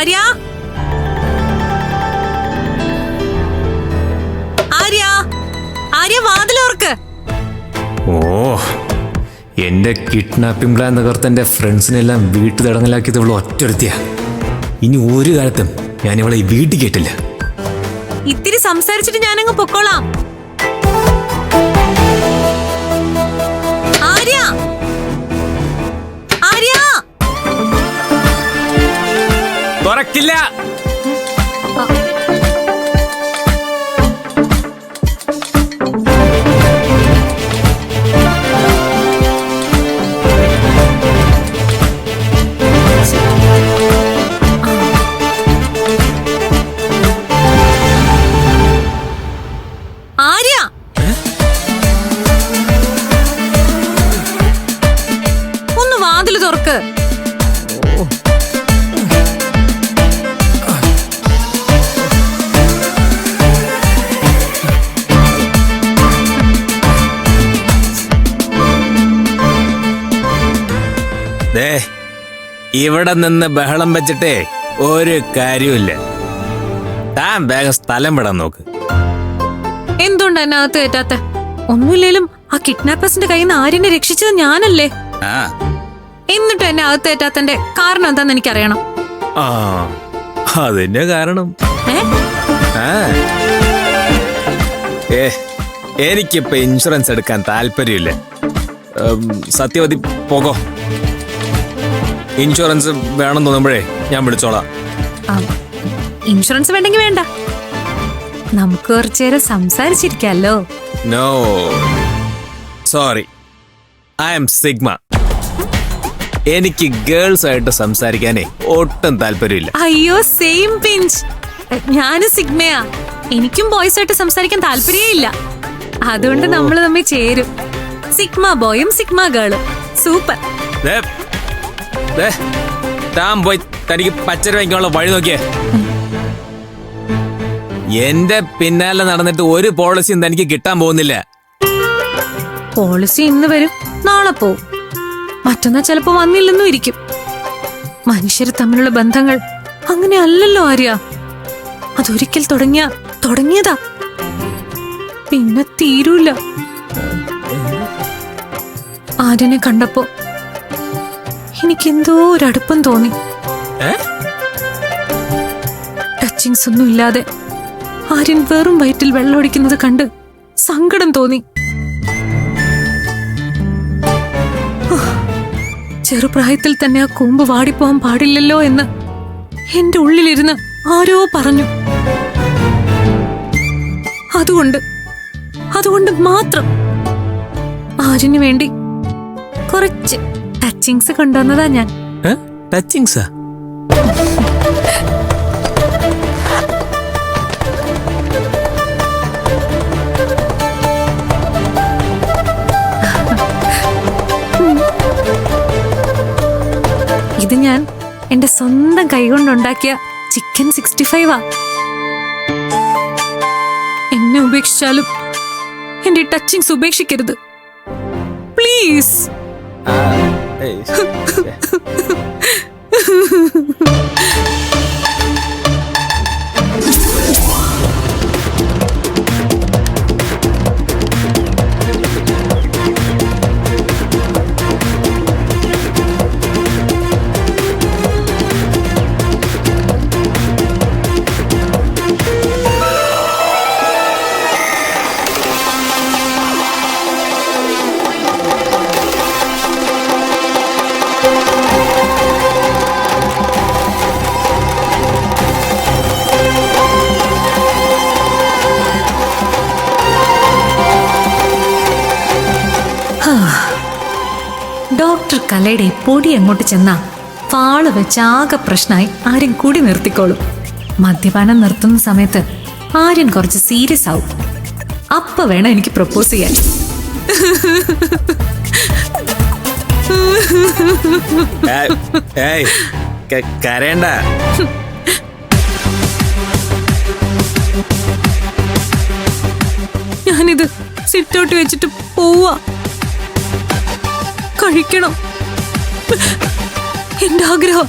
ആര്യ ആര്യ ആര്യ വാതിലോർക്ക്. ഓ, എന്റെ kidnapping plan തകർത്ത് എന്റെ ഫ്രണ്ട്സിനെല്ലാം വീട്ടിൽ തടങ്ങലാക്കിയത് ഇവള് ഒറ്റൊരുത്തിയ. ഇനി ഒരു കാലത്തും ഞാൻ ഇവളെ ഈ വീട്ടിൽ കേട്ടില്ല. ഇത്തിരി സംസാരിച്ചിട്ട് ഞാനങ്ങ് പൊക്കോളാം. ആര്യ ആര്യ തുറക്കില്ല. ആര്യ ഒന്ന് വാതില് തുറക്ക്. ഇവിടെ നിന്ന് ബഹളം വെച്ചിട്ടേ ഒരു കാര്യമില്ല. താൻ വേഗം സ്ഥലം വിടാൻ നോക്ക്. എന്തുകൊണ്ട് എന്നെ അകത്ത് കയറ്റാത്ത? ഒന്നുമില്ലേലും ആ കിഡ്നാപ്പേഴ്സിന്റെ കയ്യിൽ നിന്ന് ആര്യനെ രക്ഷിച്ചത് ഞാനല്ലേ? എന്നിട്ട് എന്നെ അകത്ത് കയറ്റാത്തന്റെ കാരണം എന്താന്ന് എനിക്കറിയണം. അതിന്റെ കാരണം എനിക്കിപ്പോ ഇൻഷുറൻസ് എടുക്കാൻ താല്പര്യമില്ല. സത്യവതി പോകോ. ഇൻഷുറൻസ് വേണം തോന്നുമ്പോഴേ ഞാൻ വിളിച്ചോളാം. ഇൻഷുറൻസ് വേണ്ടെങ്കിൽ വേണ്ട, നമുക്ക് കുറച്ചേരം സംസാരിച്ചിരിക്കാലോ. No sorry, I am sigma. എനിക്ക് ഗേൾസ് ആയിട്ട് സംസാരിക്കാനേ ഒട്ടും താല്പര്യമില്ല. അയ്യോ സെയിം പിഞ്ച്. ഞാനും സിഗ്മയാ. എനിക്കും ബോയ്സ് ആയിട്ട് സംസാരിക്കാൻ താല്പര്യമേ ഇല്ല. അതുകൊണ്ട് നമ്മൾ തമ്മിൽ ചേരും. സിഗ്മ ബോയും സിഗ്മ ഗേളും. സൂപ്പർ. താൻ പോയി തനിക്ക് പച്ചര വയ്ക്കാനുള്ള വഴി നോക്കിയേ. എന്റെ പിന്നാലെ നടന്നിട്ട് ഒരു പോളിസിയും തനിക്ക് കിട്ടാൻ പോകുന്നില്ല. പോളിസി ഇന്ന് വരും, നാളെ പോവും, മറ്റന്നാ ചിലപ്പോ വന്നില്ലെന്നും ഇരിക്കും. മനുഷ്യർ തമ്മിലുള്ള ബന്ധങ്ങൾ അങ്ങനെ അല്ലല്ലോ ആര്യ. അതൊരിക്കൽ തുടങ്ങിയതാ, പിന്നെ തീരൂല. ആര്യനെ കണ്ടപ്പോ എനിക്കെന്തോ ഒരടുപ്പം തോന്നി. ടച്ചിങ്സ് ഒന്നും ഇല്ലാതെ ആര്യൻ വെറും വയറ്റിൽ വെള്ളമൊടിക്കുന്നത് കണ്ട് സങ്കടം തോന്നി. ചെറുപ്രായത്തിൽ തന്നെ ആ കൂമ്പ് വാടിപ്പോവാൻ പാടില്ലല്ലോ എന്ന് എന്റെ ഉള്ളിലിരുന്ന് ആരോ പറഞ്ഞു. അതുകൊണ്ട് മാത്രം ആര്യന് വേണ്ടി കുറച്ച് ടച്ചിങ്സ് കൊണ്ടുവന്നതാ ഞാൻ. ടച്ചിങ്സാ? ഇത് ഞാൻ എന്റെ സ്വന്തം കൈകൊണ്ടുണ്ടാക്കിയ ചിക്കൻ 65 എന്നെ ഉപേക്ഷിച്ചാലും എന്റെ ടച്ചിങ്സ് ഉപേക്ഷിക്കരുത് പ്ലീസ്. ഡോക്ടർ കലയുടെ പൊടി അങ്ങോട്ട് ചെന്നാ പാള് വെച്ച് ആകെ പ്രശ്നമായി ആര്യൻ കൂടി നിർത്തിക്കോളും. മദ്യപാനം നിർത്തുന്ന സമയത്ത് ആര്യൻ കുറച്ച് സീരിയസ് ആവും. അപ്പ വേണം എനിക്ക് പ്രപ്പോസ് ചെയ്യാൻ. കരയണ്ട. ഞാനിത് സിറ്റൗട്ട് വെച്ചിട്ട് പോവാ. കഴിക്കണം, എന്റെ ആഗ്രഹം.